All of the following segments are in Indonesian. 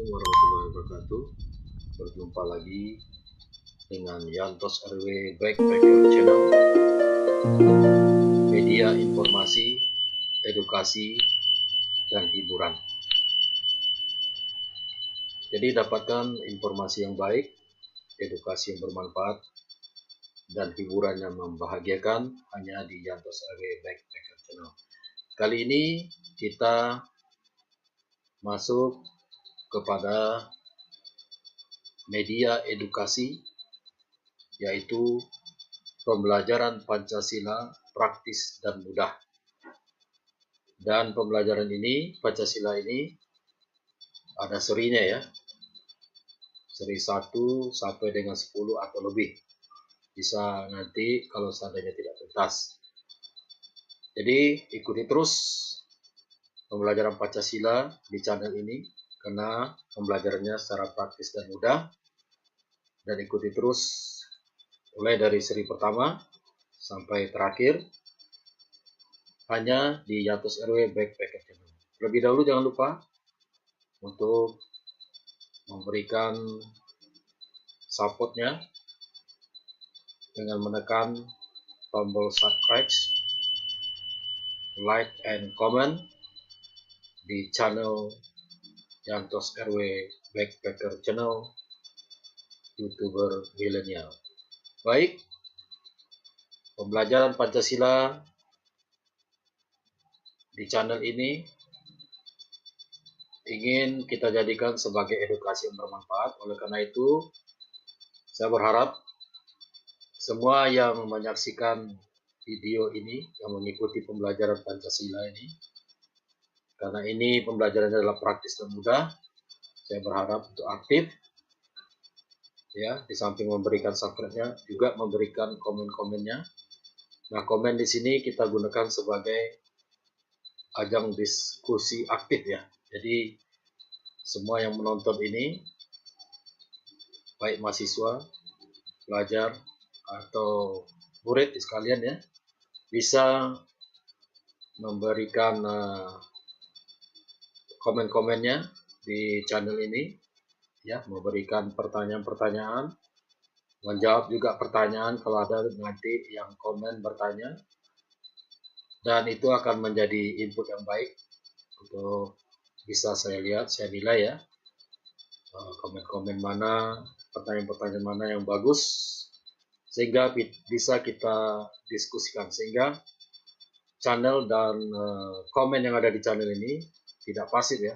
Assalamualaikum warahmatullahi wabarakatuh. Berjumpa lagi dengan Yantos RW Backpacker Channel, media informasi, edukasi, dan hiburan. Jadi dapatkan informasi yang baik, edukasi yang bermanfaat, dan hiburan yang membahagiakan hanya di Yantos RW Backpacker Channel. Kali ini kita masuk kepada media edukasi, yaitu pembelajaran Pancasila praktis dan mudah. Dan pembelajaran ini, Pancasila ini, ada serinya ya, seri 1 sampai dengan 10 atau lebih. Bisa nanti kalau seandainya tidak tuntas. Jadi ikuti terus pembelajaran Pancasila di channel ini, karena pembelajarannya secara praktis dan mudah. Dan ikuti terus mulai dari seri pertama sampai terakhir hanya di Yantos RW Backpacker Channel. Lebih dahulu jangan lupa untuk memberikan supportnya dengan menekan tombol subscribe, like, and comment di channel Yantos RW Backpacker Channel, YouTuber milenial. Baik, pembelajaran Pancasila di channel ini ingin kita jadikan sebagai edukasi yang bermanfaat. Oleh karena itu, saya berharap semua yang menyaksikan video ini, yang mengikuti pembelajaran Pancasila ini, karena ini pembelajarannya adalah praktis dan mudah, saya berharap untuk aktif, ya, di samping memberikan subscribe-nya, juga memberikan komen-komennya. Nah, komen di sini kita gunakan sebagai ajang diskusi aktif ya. Jadi semua yang menonton ini, baik mahasiswa, pelajar, atau murid sekalian ya, bisa memberikan komen-komennya di channel ini, ya, memberikan pertanyaan-pertanyaan, menjawab juga pertanyaan kalau ada nanti yang komen bertanya, dan itu akan menjadi input yang baik untuk bisa saya lihat, saya nilai ya, komen-komen mana, pertanyaan-pertanyaan mana yang bagus, sehingga bisa kita diskusikan, sehingga channel dan komen yang ada di channel ini tidak pasif ya,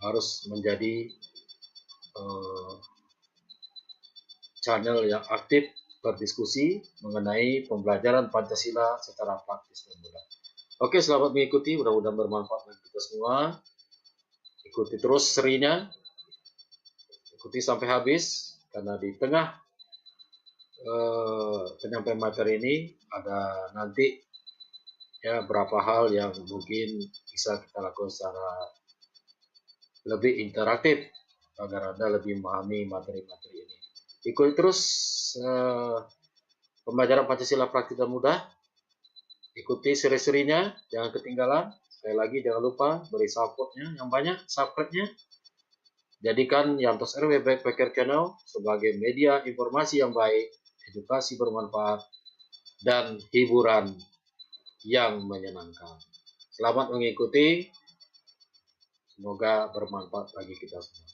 harus menjadi channel yang aktif berdiskusi mengenai pembelajaran Pancasila secara praktis dan mudah. Oke, selamat mengikuti, mudah-mudahan bermanfaat bagi kita semua. Ikuti terus serinya, ikuti sampai habis, karena di tengah penyampaian materi ini ada nanti ya berapa hal yang mungkin bisa kita lakukan secara lebih interaktif agar Anda lebih memahami materi-materi ini. Ikuti terus pembelajaran Pancasila praktis dan mudah. Ikuti seri-serinya, jangan ketinggalan. Sekali lagi jangan lupa beri supportnya yang banyak, subscribe-nya. Jadikan Yantos RW Backpacker Channel sebagai media informasi yang baik, edukasi bermanfaat, dan hiburan yang menyenangkan. Selamat mengikuti, semoga bermanfaat bagi kita semua.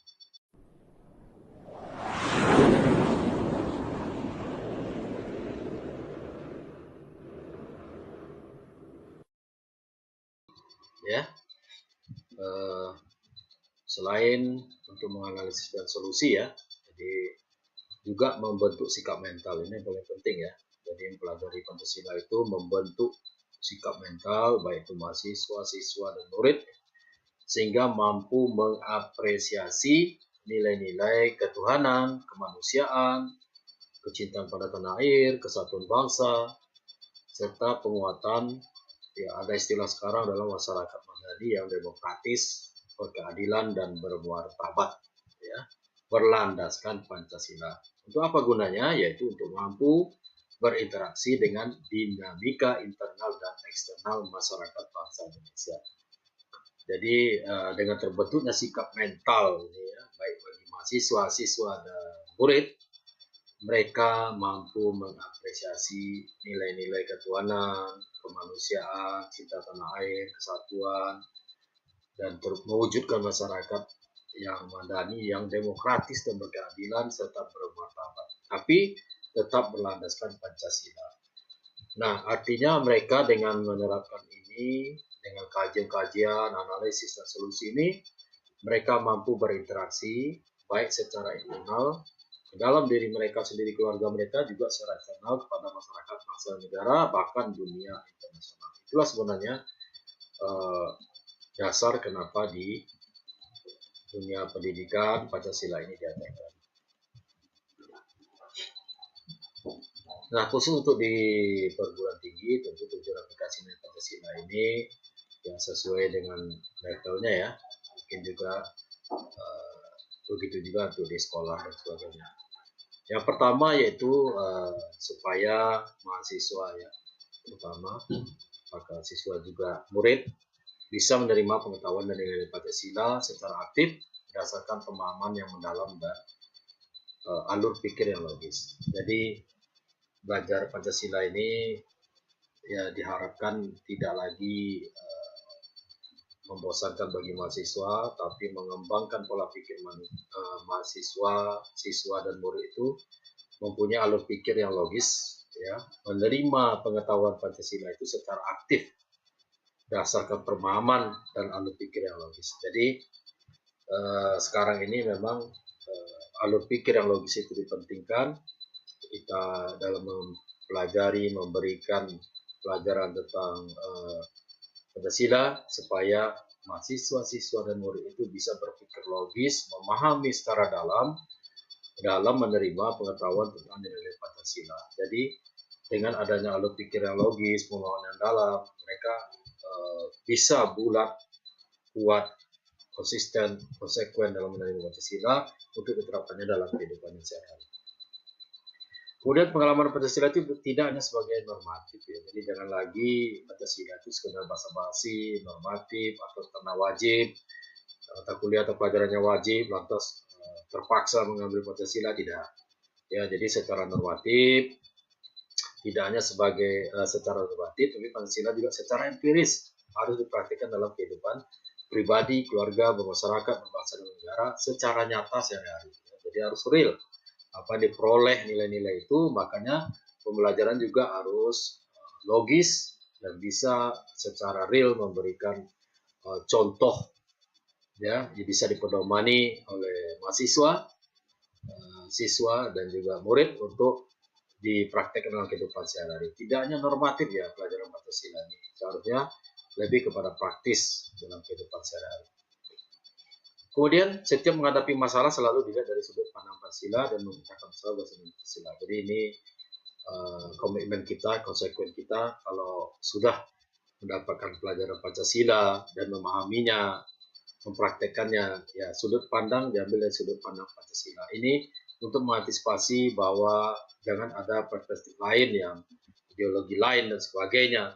Ya, selain untuk menganalisis dan solusi ya, jadi juga membentuk sikap mental, ini yang paling penting ya. Jadi mempelajari Pancasila itu membentuk sikap mental baik itu mahasiswa, siswa, dan murid, sehingga mampu mengapresiasi nilai-nilai ketuhanan, kemanusiaan, kecintaan pada tanah air, kesatuan bangsa, serta penguatan, ya ada istilah sekarang dalam masyarakat madani yang demokratis, berkeadilan, dan bermartabat, ya, berlandaskan Pancasila. Untuk apa gunanya? Yaitu untuk mampu berinteraksi dengan dinamika internal dan eksternal masyarakat bangsa Indonesia. Jadi dengan terbentuknya sikap mental ini ya, baik bagi mahasiswa, siswa dan murid, mereka mampu mengapresiasi nilai-nilai ketuhanan, kemanusiaan, cinta tanah air, kesatuan, dan mewujudkan masyarakat yang madani, yang demokratis dan berkeadilan serta bermartabat. Tapi tetap berlandaskan Pancasila. Nah, artinya mereka dengan menerapkan ini, dengan kajian-kajian, analisis, dan solusi ini, mereka mampu berinteraksi baik secara internal ke dalam diri mereka sendiri, keluarga mereka, juga secara eksternal kepada masyarakat, bangsa, negara, bahkan dunia internasional. Itulah sebenarnya dasar kenapa di dunia pendidikan Pancasila ini diajarkan. Nah, khusus untuk di perguruan tinggi, tentu tujuan aplikasi Pancasila ini yang sesuai dengan levelnya ya, mungkin juga begitu juga untuk di sekolah dan sebagainya. Yang pertama yaitu supaya mahasiswa ya, terutama maka siswa juga murid bisa menerima pengetahuan dan nilai Pancasila secara aktif berdasarkan pemahaman yang mendalam dan alur pikir yang logis. Jadi belajar Pancasila ini ya diharapkan tidak lagi membosankan bagi mahasiswa, tapi mengembangkan pola pikir mahasiswa, siswa dan murid itu mempunyai alur pikir yang logis, ya, menerima pengetahuan Pancasila itu secara aktif berdasarkan pemahaman dan alur pikir yang logis. Jadi sekarang ini memang alur pikir yang logis itu dipentingkan. Kita dalam mempelajari, memberikan pelajaran tentang Pancasila supaya mahasiswa-siswa dan murid itu bisa berpikir logis, memahami secara dalam menerima pengetahuan tentang nilai Pancasila. Jadi dengan adanya alur pikir yang logis, pemahaman yang dalam, mereka bisa bulat, kuat, konsisten, konsekuen dalam menerima Pancasila untuk diterapkannya dalam kehidupan sehari-hari. Kemudian pengalaman Pancasila itu tidak hanya sebagai normatif ya. Jadi jangan lagi Pancasila itu sekedar basa-basi, normatif atau karena wajib, atau kuliah atau pelajarannya wajib, lantas terpaksa mengambil Pancasila, tidak. Ya, jadi secara normatif, tidak hanya sebagai secara normatif, tapi Pancasila juga secara empiris harus dipraktikkan dalam kehidupan pribadi, keluarga, bermasyarakat, berbangsa dan negara secara nyata sehari-hari. Jadi harus real. Apa diperoleh nilai-nilai itu, makanya pembelajaran juga harus logis dan bisa secara real memberikan contoh ya, bisa dipedomani oleh mahasiswa, siswa dan juga murid untuk dipraktekkan dalam kehidupan sehari-hari. Tidak hanya normatif ya pelajaran Pancasila ini, seharusnya lebih kepada praktis dalam kehidupan sehari-hari. Kemudian setiap menghadapi masalah selalu dilihat dari sudut pandang Pancasila dan memecahkan masalah bersama Pancasila. Jadi ini komitmen kita, konsekuen kita kalau sudah mendapatkan pelajaran Pancasila dan memahaminya, mempraktekannya, ya sudut pandang diambil dari sudut pandang Pancasila. Ini untuk mengantisipasi bahwa jangan ada perspektif lain yang ideologi lain dan sebagainya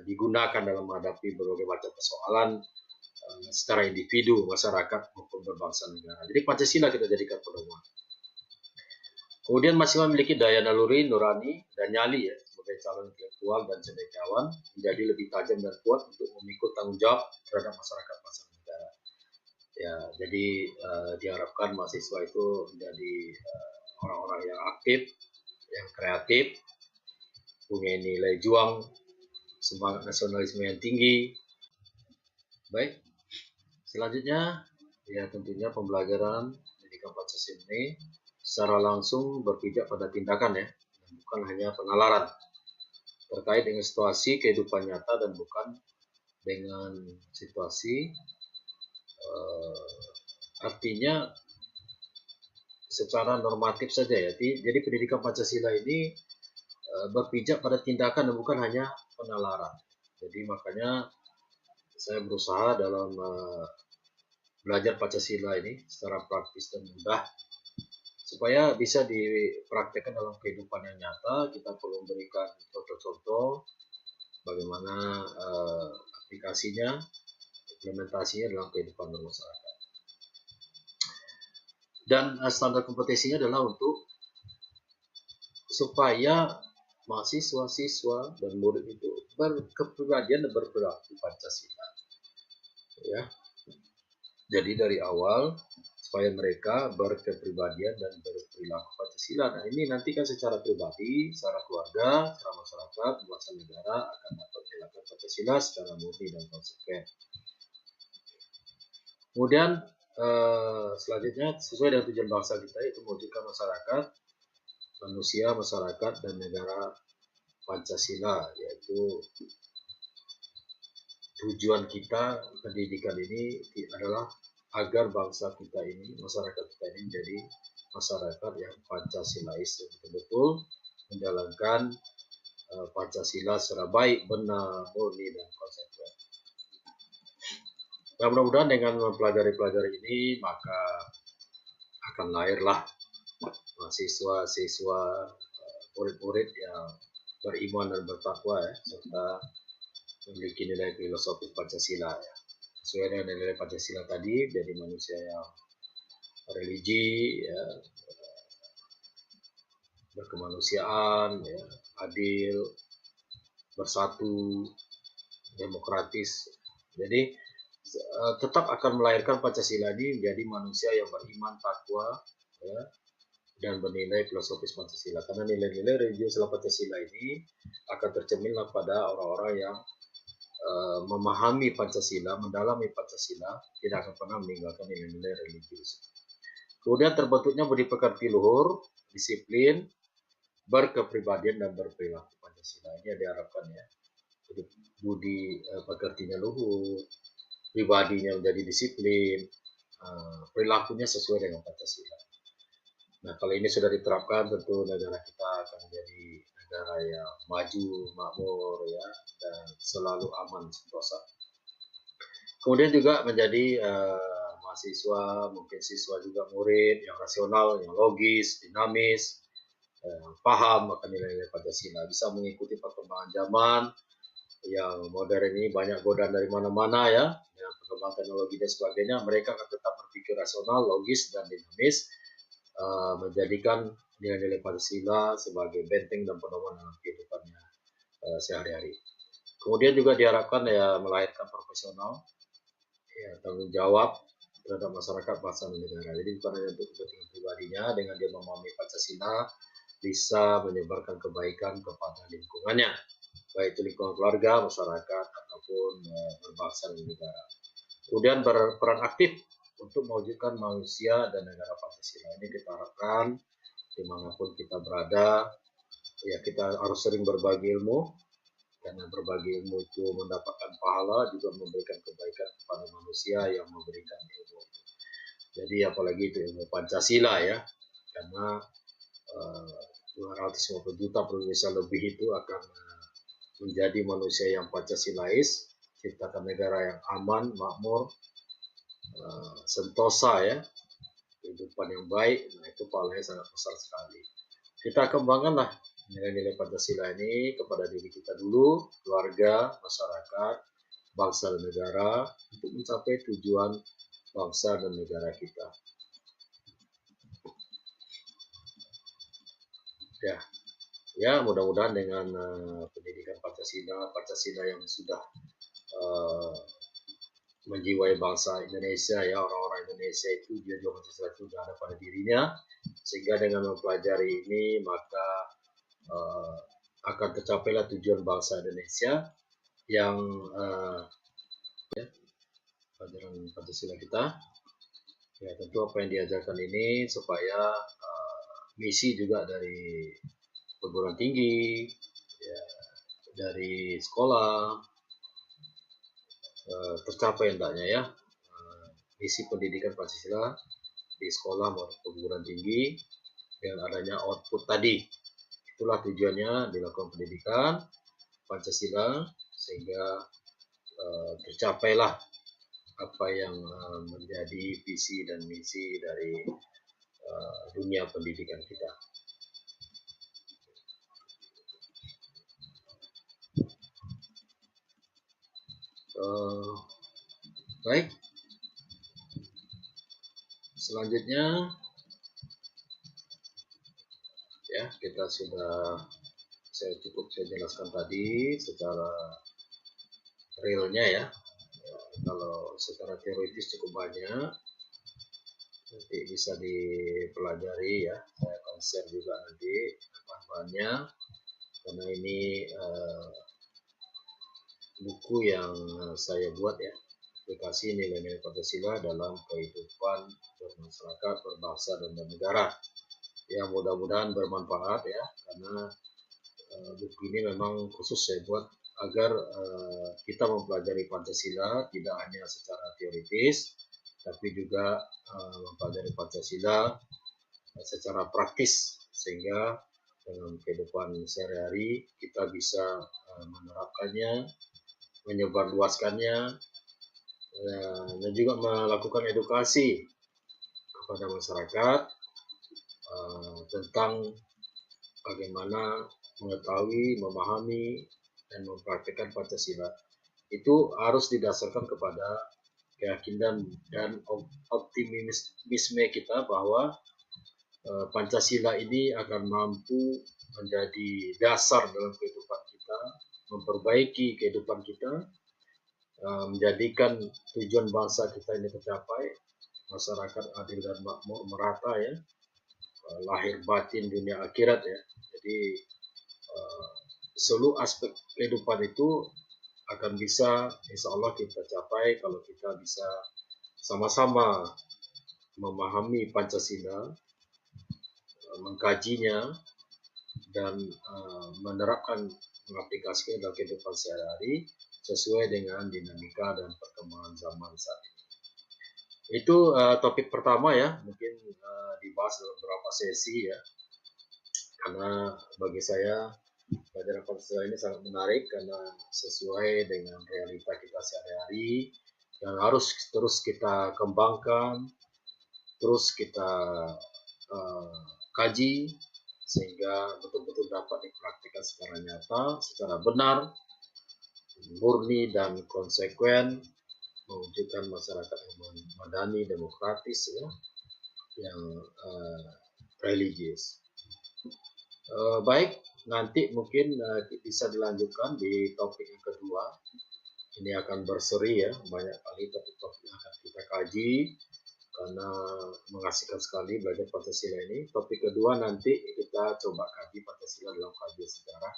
digunakan dalam menghadapi berbagai macam persoalan secara individu, masyarakat maupun berbangsa negara. Jadi Pancasila kita jadikan pedoman. Kemudian masih memiliki daya naluri, nurani, dan nyali ya sebagai calon intelektual dan cendekiawan menjadi lebih tajam dan kuat untuk memikul tanggung jawab terhadap masyarakat bangsa negara. Ya, jadi diharapkan mahasiswa itu menjadi orang-orang yang aktif, yang kreatif, punya nilai juang, semangat nasionalisme yang tinggi. Baik, selanjutnya, ya tentunya pembelajaran pendidikan Pancasila ini secara langsung berpijak pada tindakan ya, dan bukan hanya penalaran terkait dengan situasi kehidupan nyata dan bukan dengan situasi artinya secara normatif saja ya. Jadi pendidikan Pancasila ini berpijak pada tindakan dan bukan hanya penalaran. Jadi makanya saya berusaha dalam belajar Pancasila ini secara praktis dan mudah supaya bisa dipraktekkan dalam kehidupan yang nyata. Kita perlu memberikan contoh-contoh bagaimana aplikasinya, implementasinya dalam kehidupan bermasyarakat. Dan standar kompetisinya adalah untuk supaya mahasiswa-siswa dan murid itu berkepribadian dan berperilaku Pancasila. Ya. Jadi dari awal supaya mereka berkepribadian dan berperilaku Pancasila. Nah ini nanti kan secara pribadi, secara keluarga, secara masyarakat, bangsa negara akan dapat melakukan Pancasila secara murni dan konsekuen. Kemudian selanjutnya sesuai dengan tujuan bangsa kita yaitu mewujudkan masyarakat, manusia, masyarakat dan negara Pancasila, yaitu tujuan kita pendidikan ini adalah agar bangsa kita ini, masyarakat kita ini menjadi masyarakat yang Pancasilais, yang betul-betul menjalankan Pancasila secara baik, benar, murni dan konsekuen. Nah, mudah-mudahan dengan mempelajari ini maka akan lahirlah mahasiswa-siswa, murid-murid yang beriman dan bertakwa ya, serta memiliki nilai filosofi Pancasila ya. Sesuai dengan nilai Pancasila tadi, jadi manusia yang religi ya, berkemanusiaan ya, adil, bersatu, demokratis. Jadi tetap akan melahirkan Pancasila ini menjadi manusia yang beriman, takwa ya, dan bernilai filosofis Pancasila. Karena nilai-nilai religius dalam Pancasila ini akan tercermin pada orang-orang yang memahami Pancasila, mendalami Pancasila, tidak akan pernah meninggalkan nilai-nilai religius. Kemudian terbentuknya budi pekerti luhur, disiplin, berkepribadian dan berperilaku Pancasila. Ini yang diharapkan ya. Jadi budi pekertinya luhur, pribadinya menjadi disiplin, perilakunya sesuai dengan Pancasila. Nah, kalau ini sudah diterapkan, tentu negara kita akan menjadi negara yang maju, makmur, ya, dan selalu aman sentosa. Kemudian juga menjadi mahasiswa, mungkin siswa juga murid yang rasional, yang logis, dinamis, paham akan nilai-nilai Pancasila, bisa mengikuti perkembangan zaman yang modern ini, banyak godaan dari mana-mana ya, dengan perkembangan teknologi dan sebagainya. Mereka akan tetap berpikir rasional, logis, dan dinamis, menjadikan nilai-nilai Pancasila sebagai benteng dan pedoman dalam kehidupannya sehari-hari. Kemudian juga diharapkan ya melahirkan profesional, ya, tanggung jawab terhadap masyarakat, bangsa dan negara. Jadi bukan hanya untuk kepentingan pribadinya, dengan dia memahami Pancasila bisa menyebarkan kebaikan kepada lingkungannya, baik itu lingkungan keluarga, masyarakat, ataupun berbangsa dan negara. Kemudian berperan aktif untuk mewujudkan manusia dan negara Pancasila. Ini kita harapkan dimanapun kita berada, ya kita harus sering berbagi ilmu, karena berbagi ilmu itu mendapatkan pahala, juga memberikan kebaikan kepada manusia yang memberikan ilmu. Jadi apalagi itu ilmu Pancasila ya, karena 250 juta penduduk lebih itu akan menjadi manusia yang Pancasilais, ciptakan negara yang aman, makmur, sentosa ya, kehidupan yang baik. Nah itu pahalanya sangat besar sekali. Kita kembangkanlah nilai-nilai Pancasila ini kepada diri kita dulu, keluarga, masyarakat, bangsa dan negara, untuk mencapai tujuan bangsa dan negara kita. Ya, mudah-mudahan dengan pendidikan Pancasila yang sudah menjiwai bangsa Indonesia ya, orang-orang Indonesia itu dia juga Pancasila sudah ada pada dirinya, sehingga dengan mempelajari ini maka akan tercapailah tujuan bangsa Indonesia yang ya, pelajaran Pancasila kita ya, tentu apa yang diajarkan ini supaya misi juga dari perguruan tinggi ya, dari sekolah tercapai hendaknya ya, misi pendidikan Pancasila di sekolah maupun perguruan tinggi dengan adanya output tadi. Itulah tujuannya dilakukan pendidikan Pancasila, sehingga tercapailah apa yang menjadi visi dan misi dari dunia pendidikan kita. Baik, selanjutnya ya kita sudah saya jelaskan tadi secara realnya ya. Kalau secara teoritis cukup banyak, nanti bisa dipelajari ya. Saya akan share juga nanti bahan-bahannya, karena ini buku yang saya buat ya, aplikasi nilai-nilai Pancasila dalam kehidupan bermasyarakat, berbangsa dan bernegara. Ya, mudah-mudahan bermanfaat ya, karena buku ini memang khusus saya buat agar kita mempelajari Pancasila tidak hanya secara teoritis, tapi juga mempelajari Pancasila secara praktis, sehingga dalam kehidupan sehari-hari kita bisa menerapkannya, menyebarluaskannya, dan juga melakukan edukasi kepada masyarakat tentang bagaimana mengetahui, memahami, dan mempraktikkan Pancasila. Itu harus didasarkan kepada keyakinan dan optimisme kita bahwa Pancasila ini akan mampu menjadi dasar dalam kehidupan kita, memperbaiki kehidupan kita, menjadikan tujuan bangsa kita ini tercapai, masyarakat adil dan makmur, merata ya, lahir batin dunia akhirat ya. Jadi seluruh aspek kehidupan itu akan bisa insya Allah kita capai kalau kita bisa sama-sama memahami Pancasila, mengkajinya, dan menerapkan, mengaplikasikan dalam kehidupan sehari-hari sesuai dengan dinamika dan perkembangan zaman saat ini. Itu topik pertama ya, mungkin dibahas dalam beberapa sesi ya, karena bagi saya pelajaran Pancasila ini sangat menarik karena sesuai dengan realita kita sehari-hari yang harus terus kita kembangkan, terus kita kaji sehingga betul-betul dapat dipraktikkan secara nyata, secara benar, murni dan konsekuen, mewujudkan masyarakat yang madani, demokratis ya, yang religius. Baik, nanti mungkin bisa dilanjutkan di topik yang kedua. Ini akan berseri ya, banyak kali topik-topik yang akan kita kaji karena mengasihkan sekali belajar Pancasila ini. Topik kedua nanti kita coba kaji Pancasila dalam kajian sejarah,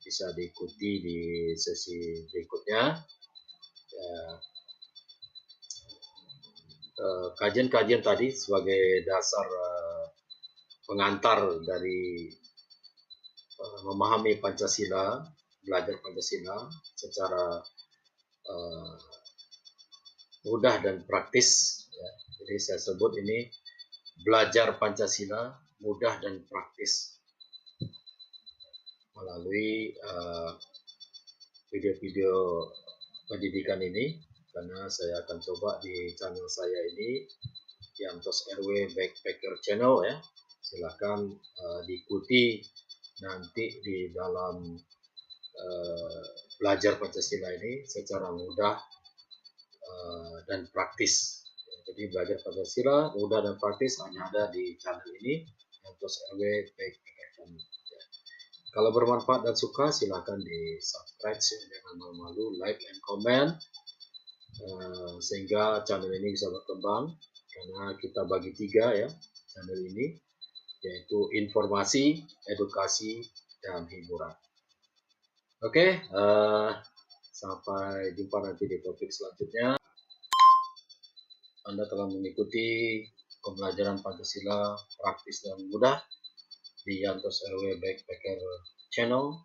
bisa diikuti di sesi berikutnya. Kajian-kajian tadi sebagai dasar pengantar dari memahami Pancasila, belajar Pancasila secara mudah dan praktis. Ya. Jadi saya sebut ini belajar Pancasila mudah dan praktis melalui video-video pendidikan ini, karena saya akan coba di channel saya ini, Yantos RW Backpacker Channel ya. Silakan diikuti nanti di dalam belajar Pancasila ini secara mudah dan praktis. Jadi belajar Pancasila mudah dan praktis hanya ada di channel ini, Yantos RW Backpacker Channel. Ya. Kalau bermanfaat dan suka silahkan di subscribe, jangan malu-malu, like and comment, sehingga channel ini bisa berkembang, karena kita bagi 3 ya channel ini, yaitu informasi, edukasi, dan hiburan. Oke, sampai jumpa nanti di topik selanjutnya. Anda telah mengikuti pembelajaran Pancasila praktis dan mudah di Yantos RW Backpacker Channel,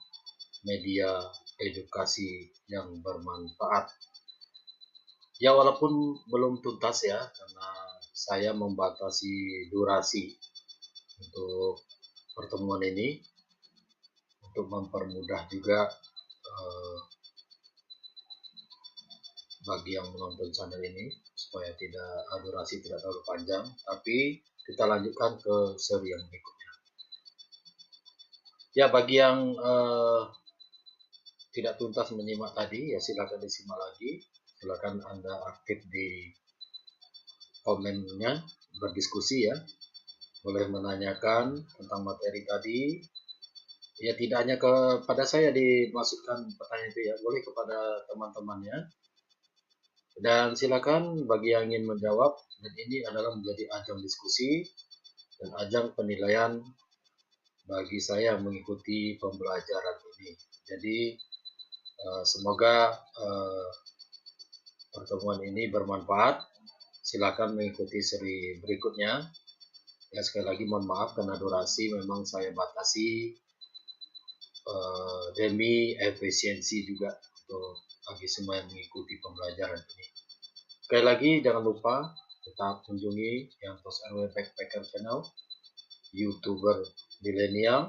media edukasi yang bermanfaat. Ya, walaupun belum tuntas ya, karena saya membatasi durasi untuk pertemuan ini untuk mempermudah juga bagi yang menonton channel ini supaya durasi tidak terlalu panjang, tapi kita lanjutkan ke seri yang berikutnya. Ya, bagi yang tidak tuntas menyimak tadi ya silakan disimak lagi. silakan Anda aktif di komennya, berdiskusi ya, boleh menanyakan tentang materi tadi. Ya tidak hanya kepada saya dimaksudkan pertanyaan itu ya, boleh kepada teman-temannya. Dan silakan bagi yang ingin menjawab, dan ini adalah menjadi ajang diskusi dan ajang penilaian bagi saya mengikuti pembelajaran ini. Jadi semoga pertemuan ini bermanfaat. Silakan mengikuti seri berikutnya. Ya sekali lagi mohon maaf karena durasi memang saya batasi demi efisiensi juga untuk bagi semua yang mengikuti pembelajaran ini. Sekali lagi jangan lupa tetap kunjungi yang Tos RW Backpacker Channel, YouTuber milenial,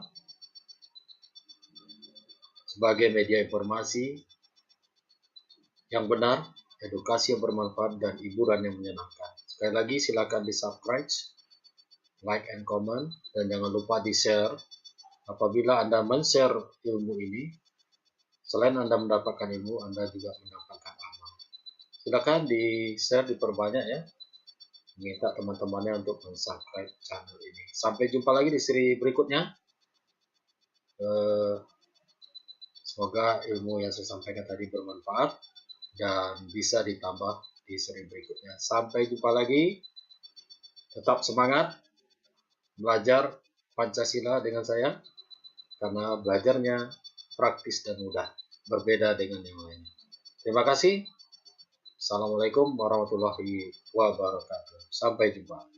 sebagai media informasi yang benar, edukasi yang bermanfaat, dan hiburan yang menyenangkan. Sekali lagi silakan di-subscribe, like and comment, dan jangan lupa di-share. Apabila Anda men-share ilmu ini, selain Anda mendapatkan ilmu, Anda juga mendapatkan amal. Silakan di-share, diperbanyak ya. Minta teman-temannya untuk men-subscribe channel ini. Sampai jumpa lagi di seri berikutnya. Semoga ilmu yang saya sampaikan tadi bermanfaat dan bisa ditambah di seri berikutnya. Sampai jumpa lagi. Tetap semangat belajar Pancasila dengan saya, karena belajarnya praktis dan mudah, berbeda dengan yang lainnya. Terima kasih. Assalamualaikum warahmatullahi wabarakatuh. Sampai jumpa.